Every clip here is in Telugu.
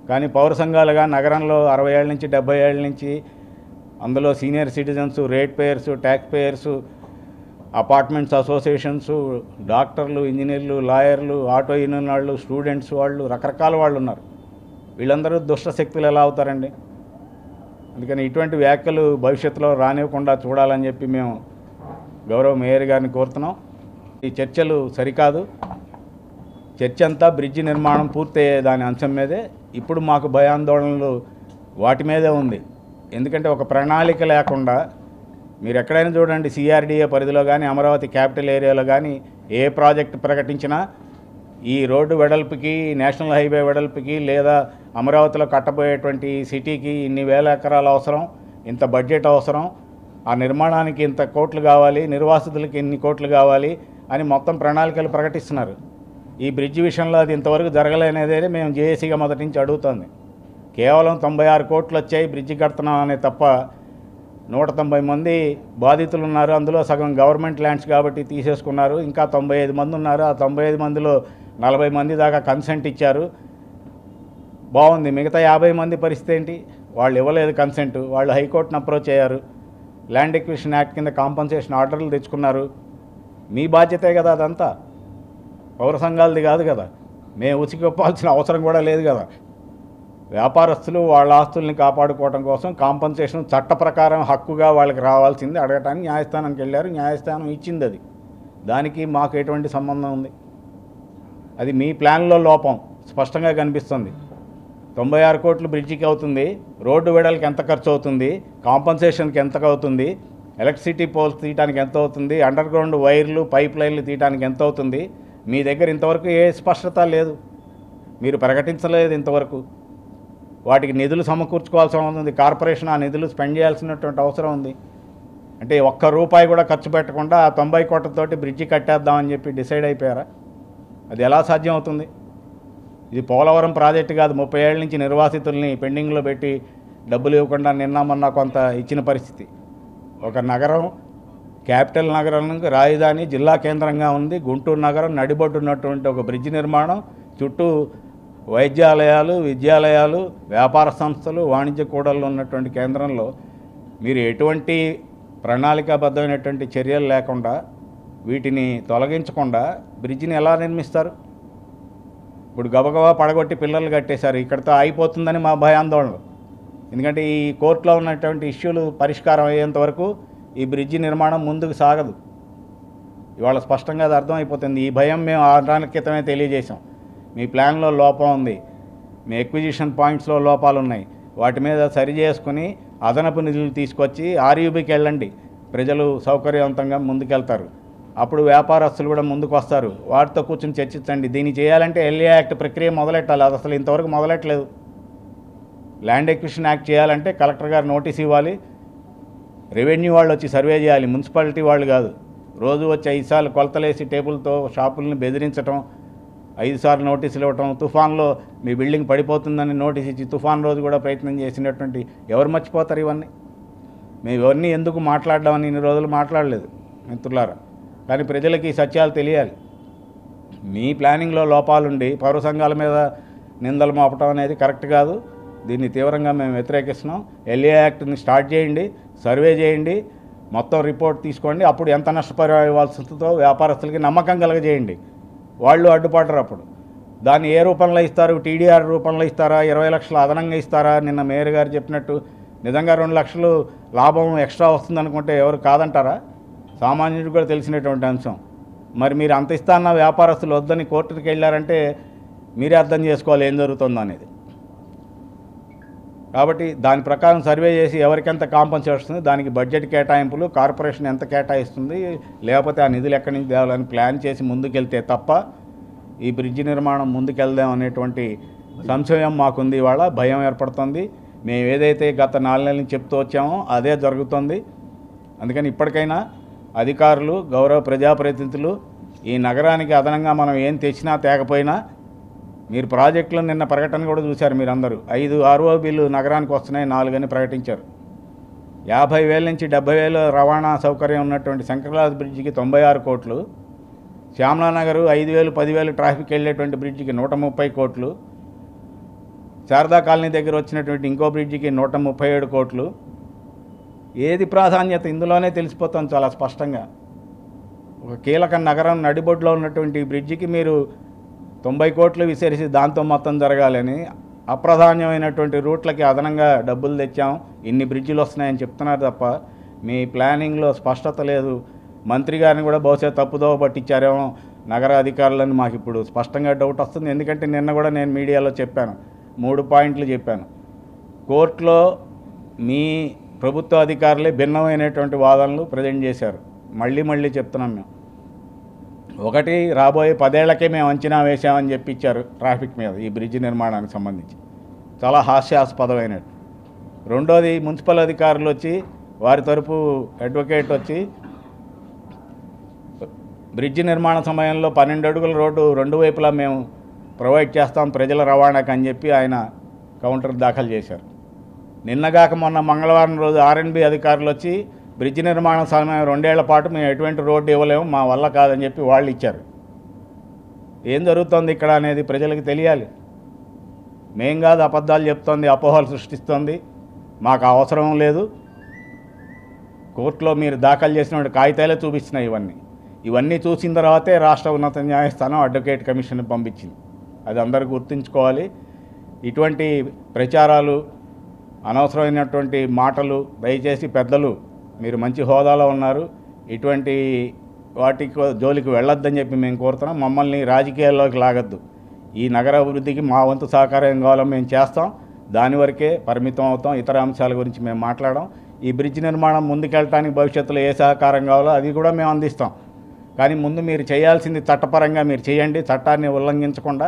కానీ పౌర సంఘాలుగా నగరంలో 60 ఏళ్ళ నుంచి 70 ఏళ్ళ నుంచి అందులో senior citizens, rate payers, tax payers, apartments associations, డాక్టర్లు, ఇంజనీర్లు, లాయర్లు, ఆటో యూనియన్ వాళ్ళు, స్టూడెంట్స్ వాళ్ళు, రకరకాల వాళ్ళు ఉన్నారు. వీళ్ళందరూ దుష్ట శక్తులు ఎలా అవుతారండి? అందుకని ఇటువంటి వ్యాఖ్యలు భవిష్యత్తులో రానివ్వకుండా చూడాలని చెప్పి మేము గౌరవ మేయర్ గారిని కోరుతున్నాం. ఈ చర్చలు సరికాదు. చర్చ అంతా బ్రిడ్జి నిర్మాణం పూర్తయ్యే దాని అంశం మీదే. ఇప్పుడు మాకు భయాందోళనలు వాటి మీదే ఉంది. ఎందుకంటే ఒక ప్రణాళిక లేకుండా మీరు ఎక్కడైనా చూడండి, సిఆర్డీఏ పరిధిలో కానీ అమరావతి క్యాపిటల్ ఏరియాలో కానీ ఏ ప్రాజెక్టు ప్రకటించినా ఈ రోడ్డు వెడల్పుకి, నేషనల్ హైవే వెడల్పుకి, లేదా అమరావతిలో కట్టబోయేటువంటి సిటీకి ఇన్ని వేల ఎకరాలు అవసరం, ఇంత బడ్జెట్ అవసరం, ఆ నిర్మాణానికి ఇంత కోట్లు కావాలి, నిర్వాసితులకి ఇన్ని కోట్లు కావాలి అని మొత్తం ప్రణాళికలు ప్రకటిస్తున్నారు. ఈ బ్రిడ్జి విషయంలో అది ఇంతవరకు జరగలేనిదే మేము జేఏసీగా మొదటి నుంచి అడుగుతోంది. కేవలం 96 కోట్లు వచ్చాయి బ్రిడ్జి కడుతున్నాం అనే తప్ప 190 మంది బాధితులు ఉన్నారు. అందులో సగం గవర్నమెంట్ ల్యాండ్స్ కాబట్టి తీసేసుకున్నారు. ఇంకా 95 మంది ఉన్నారు. ఆ 95 మందిలో 40 మంది దాకా కన్సెంట్ ఇచ్చారు. బాగుంది. మిగతా 50 మంది పరిస్థితి ఏంటి? వాళ్ళు ఇవ్వలేదు కన్సెంట్. వాళ్ళు హైకోర్టును అప్రోచ్ అయ్యారు. ల్యాండ్ ఎక్విజిషన్ యాక్ట్ కింద కాంపన్సేషన్ ఆర్డర్లు తెచ్చుకున్నారు. మీ బాధ్యతే కదా అదంతా, పౌర సంఘాలది కాదు కదా. మేము ఉచికొప్పాల్సిన అవసరం కూడా లేదు కదా. వ్యాపారస్తులు వాళ్ళ ఆస్తుల్ని కాపాడుకోవడం కోసం కాంపన్సేషన్ చట్ట ప్రకారం హక్కుగా వాళ్ళకి రావాల్సింది అడగటానికి న్యాయస్థానానికి వెళ్ళారు. న్యాయస్థానం ఇచ్చింది. అది దానికి మాకు ఎటువంటి సంబంధం ఉంది? అది మీ ప్లాన్లో లోపం స్పష్టంగా కనిపిస్తుంది. 96 కోట్లు బ్రిడ్జికి అవుతుంది. రోడ్డు వెడల్కి ఎంత ఖర్చు అవుతుంది? కాంపన్సేషన్కి ఎంత అవుతుంది? ఎలక్ట్రిసిటీ పోల్స్ తీయడానికి ఎంత అవుతుంది? అండర్ గ్రౌండ్ వైర్లు, పైప్ లైన్లు తీయడానికి ఎంత అవుతుంది? మీ దగ్గర ఇంతవరకు ఏ స్పష్టత లేదు. మీరు ప్రకటించలేదు ఇంతవరకు. వాటికి నిధులు సమకూర్చుకోవాల్సిన ఉంది. కార్పొరేషన్ ఆ నిధులు స్పెండ్ చేయాల్సినటువంటి అవసరం ఉంది. అంటే ఒక్క రూపాయి కూడా ఖర్చు పెట్టకుండా ఆ 90 కోట్లతోటి బ్రిడ్జి కట్టేద్దామని చెప్పి డిసైడ్ అయిపోయారా? అది ఎలా సాధ్యం అవుతుంది? ఇది పోలవరం ప్రాజెక్టు కాదు. 30 ఏళ్ళ నుంచి నిర్వాసితుల్ని పెండింగ్లో పెట్టి డబ్బులు ఇవ్వకుండా నిన్న కొంత ఇచ్చిన పరిస్థితి. ఒక నగరం, క్యాపిటల్ నగరానికి రాజధాని, జిల్లా కేంద్రంగా ఉంది. గుంటూరు నగరం నడిబొడ్డున్నటువంటి ఒక బ్రిడ్జి నిర్మాణం, చుట్టూ వైద్యాలయాలు, విద్యాలయాలు, వ్యాపార సంస్థలు, వాణిజ్య కూడళ్ళు ఉన్నటువంటి కేంద్రంలో మీరు ఎటువంటి ప్రణాళికాబద్ధమైనటువంటి చర్యలు లేకుండా, వీటిని తొలగించకుండా బ్రిడ్జిని ఎలా నిర్మిస్తారు? ఇప్పుడు గబగబా పడగొట్టి పిల్లలు కట్టేశారు. ఇక్కడితో అయిపోతుందని మా భయాందోళనలు. ఎందుకంటే ఈ కోర్టులో ఉన్నటువంటి ఇష్యూలు పరిష్కారం అయ్యేంత వరకు ఈ బ్రిడ్జి నిర్మాణం ముందుకు సాగదు. ఇవాళ స్పష్టంగా అది అర్థమైపోతుంది. ఈ భయం మేము 6 నెలల క్రితమే తెలియజేశాం. మీ ప్లాన్లో లోపం ఉంది, మీ ఎక్విజిషన్ పాయింట్స్లో లోపాలు ఉన్నాయి. వాటి మీద సరి చేసుకుని అదనపు నిధులు తీసుకొచ్చి ఆర్యూబీకి వెళ్ళండి. ప్రజలు సౌకర్యవంతంగా ముందుకెళ్తారు. అప్పుడు వ్యాపారస్తులు కూడా ముందుకు వస్తారు. వాటితో కూర్చొని చర్చించండి. దీన్ని చేయాలంటే ఎల్ఏ యాక్ట్ ప్రక్రియ మొదలెట్టాలి. అది అసలు ఇంతవరకు మొదలెట్టలేదు. ల్యాండ్ ఎక్విజిషన్ యాక్ట్ చేయాలంటే కలెక్టర్ గారు నోటీస్ ఇవ్వాలి. రెవెన్యూ వాళ్ళు వచ్చి సర్వే చేయాలి, మున్సిపాలిటీ వాళ్ళు కాదు. రోజు వచ్చి 5 సార్లు కొలతలేసి టేబుల్తో షాపుల్ని బెదిరించడం, 5 సార్లు నోటీసులు ఇవ్వటం, తుఫాన్లో మీ బిల్డింగ్ పడిపోతుందని నోటీస్ ఇచ్చి తుఫాన్ రోజు కూడా ప్రయత్నం చేసినటువంటి ఎవరు మర్చిపోతారు ఇవన్నీ? మేము ఇవన్నీ ఎందుకు మాట్లాడదామని ఇన్ని రోజులు మాట్లాడలేదు మిత్రులారా. కానీ ప్రజలకి ఈ సత్యాలు తెలియాలి. మీ ప్లానింగ్లో లోపాలుండి పౌర సంఘాల మీద నిందలు మోపటం అనేది కరెక్ట్ కాదు. దీన్ని తీవ్రంగా మేము వ్యతిరేకిస్తున్నాం. ఎల్ఏ యాక్ట్ని స్టార్ట్ చేయండి, సర్వే చేయండి, మొత్తం రిపోర్ట్ తీసుకోండి. అప్పుడు ఎంత నష్టపరిహారం ఇవ్వాల్సిందో వ్యాపారస్తులకి నమ్మకం కలగజేయండి. వాళ్ళు అడ్డుపడరు. అప్పుడు దాన్ని ఏ రూపంలో ఇస్తారు? టీడీఆర్ రూపంలో ఇస్తారా? 20 లక్షలు అదనంగా ఇస్తారా? నిన్న మేయర్ గారు చెప్పినట్టు నిజంగా 2 లక్షలు లాభం ఎక్స్ట్రా వస్తుందనుకుంటే ఎవరు కాదంటారా? సామాన్యుడికి కూడా తెలిసినటువంటి అంశం. మరి మీరు అంత ఇస్తాన్న వ్యాపారస్తులు వద్దని కోర్టుకి వెళ్ళారంటే మీరే అర్థం చేసుకోవాలి ఏం జరుగుతుందో అనేది. కాబట్టి దాని ప్రకారం సర్వే చేసి ఎవరికెంత కాంపన్సేషన్ వస్తుంది, దానికి బడ్జెట్ కేటాయింపులు, కార్పొరేషన్ ఎంత కేటాయిస్తుంది, లేకపోతే ఆ నిధులు ఎక్కడి నుంచి తేవాలని ప్లాన్ చేసి ముందుకెళ్తే తప్ప ఈ బ్రిడ్జి నిర్మాణం ముందుకెళ్దాం అనేటువంటి సంశయం మాకుంది. ఇవాళ భయం ఏర్పడుతుంది. మేము ఏదైతే గత 4 నెలల నుంచి చెప్తూ వచ్చామో అదే జరుగుతుంది. అందుకని ఇప్పటికైనా అధికారులు, గౌరవ ప్రజాప్రతినిధులు ఈ నగరానికి అదనంగా మనం ఏం తెచ్చినా తేకపోయినా, మీరు ప్రాజెక్టులో నిన్న ప్రకటన కూడా చూశారు మీరందరూ. 5 ఆర్ఓబీలు నగరానికి వస్తున్నాయి, 4 అని ప్రకటించారు. 50,000 నుంచి 70,000 రవాణా సౌకర్యం ఉన్నటువంటి శంకర్లాజ్ బ్రిడ్జికి 96 కోట్లు, శ్యామలానగర్ 5,000, 10,000 ట్రాఫిక్ వెళ్ళేటువంటి బ్రిడ్జికి 130 కోట్లు, శారదా కాలనీ దగ్గర వచ్చినటువంటి ఇంకో బ్రిడ్జికి 137 కోట్లు. ఏది ప్రాధాన్యత ఇందులోనే తెలిసిపోతుంది చాలా స్పష్టంగా. ఒక కీలక నగరం నడిబొడ్లో ఉన్నటువంటి బ్రిడ్జికి మీరు 90 కోట్లు విసిరిసి దాంతో మొత్తం జరగాలని, అప్రాధాన్యమైనటువంటి రూట్లకి అదనంగా డబ్బులు తెచ్చాం, ఇన్ని బ్రిడ్జిలు వస్తున్నాయని చెప్తున్నారు తప్ప మీ ప్లానింగ్లో స్పష్టత లేదు. మంత్రి గారిని కూడా బహుశా తప్పుదోవ పట్టించారేమో నగర అధికారులని మాకు ఇప్పుడు స్పష్టంగా డౌట్ వస్తుంది. ఎందుకంటే నిన్న కూడా నేను మీడియాలో చెప్పాను, 3 పాయింట్లు చెప్పాను. కోర్టులో మీ ప్రభుత్వ అధికారులే భిన్నమైనటువంటి వాదనలు ప్రజెంట్ చేశారు. మళ్ళీ చెప్తున్నాం మేము. ఒకటి, రాబోయే 10 ఏళ్లకే మేము అంచనా వేసామని చెప్పించారు ట్రాఫిక్ మీద ఈ బ్రిడ్జి నిర్మాణానికి సంబంధించి, చాలా హాస్యాస్పదమైనట్టు. రెండోది, మున్సిపల్ అధికారులు వచ్చి వారి తరపు అడ్వకేట్ వచ్చి బ్రిడ్జి నిర్మాణ సమయంలో 12 అడుగుల రోడ్డు 2 వైపులా మేము ప్రొవైడ్ చేస్తాం ప్రజల రవాణాకి అని చెప్పి ఆయన కౌంటర్ దాఖలు చేశారు. నిన్నగాక మొన్న మంగళవారం రోజు ఆర్ఎన్బి అధికారులు వచ్చి బ్రిడ్జి నిర్మాణ సమయం 2 ఏళ్ల పాటు మేము ఎటువంటి రోడ్డు ఇవ్వలేము, మా వల్ల కాదని చెప్పి వాళ్ళు ఇచ్చారు. ఏం జరుగుతోంది ఇక్కడ అనేది ప్రజలకు తెలియాలి. మేం కాదు అబద్ధాలు చెప్తోంది, అపోహలు సృష్టిస్తోంది, మాకు అవసరం లేదు. కోర్టులో మీరు దాఖలు చేసిన కాగితాలే చూపిస్తున్నాయి. ఇవన్నీ చూసిన తర్వాతే రాష్ట్ర ఉన్నత న్యాయస్థానం అడ్వకేట్ కమిషన్ పంపించింది. అది అందరూ గుర్తుంచుకోవాలి. ఇటువంటి ప్రచారాలు, అనవసరమైనటువంటి మాటలు దయచేసి పెద్దలు, మీరు మంచి హోదాలో ఉన్నారు, ఇటువంటి వాటికి జోలికి వెళ్ళొద్దని చెప్పి మేము కోరుతున్నాం. మమ్మల్ని రాజకీయాల్లోకి లాగద్దు. ఈ నగర అభివృద్ధికి మా వంతు సహకారం ఏం కావాలో మేము చేస్తాం, దాని వరకే పరిమితం అవుతాం. ఇతర అంశాల గురించి మేము మాట్లాడాం. ఈ బ్రిడ్జ్ నిర్మాణం ముందుకెళ్ళటానికి భవిష్యత్తులో ఏ సహకారం కావాలో అది కూడా మేము అందిస్తాం. కానీ ముందు మీరు చేయాల్సింది చట్టపరంగా మీరు చేయండి, చట్టాన్ని ఉల్లంఘించకుండా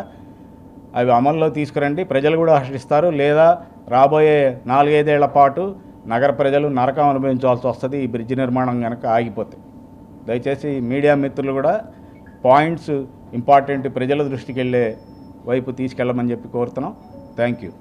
అవి అమల్లో తీసుకురండి. ప్రజలు కూడా హర్షిస్తారు. లేదా రాబోయే 4-5 ఏళ్ల పాటు నగర ప్రజలు నరకం అనుభవించాల్సి వస్తుంది ఈ బ్రిడ్జ్ నిర్మాణం కనుక ఆగిపోతే. దయచేసి మీడియా మిత్రులు కూడా పాయింట్స్ ఇంపార్టెంట్ ప్రజల దృష్టికి వెళ్ళే వైపు తీసుకెళ్ళమని చెప్పి కోరుతున్నాం. Thank you.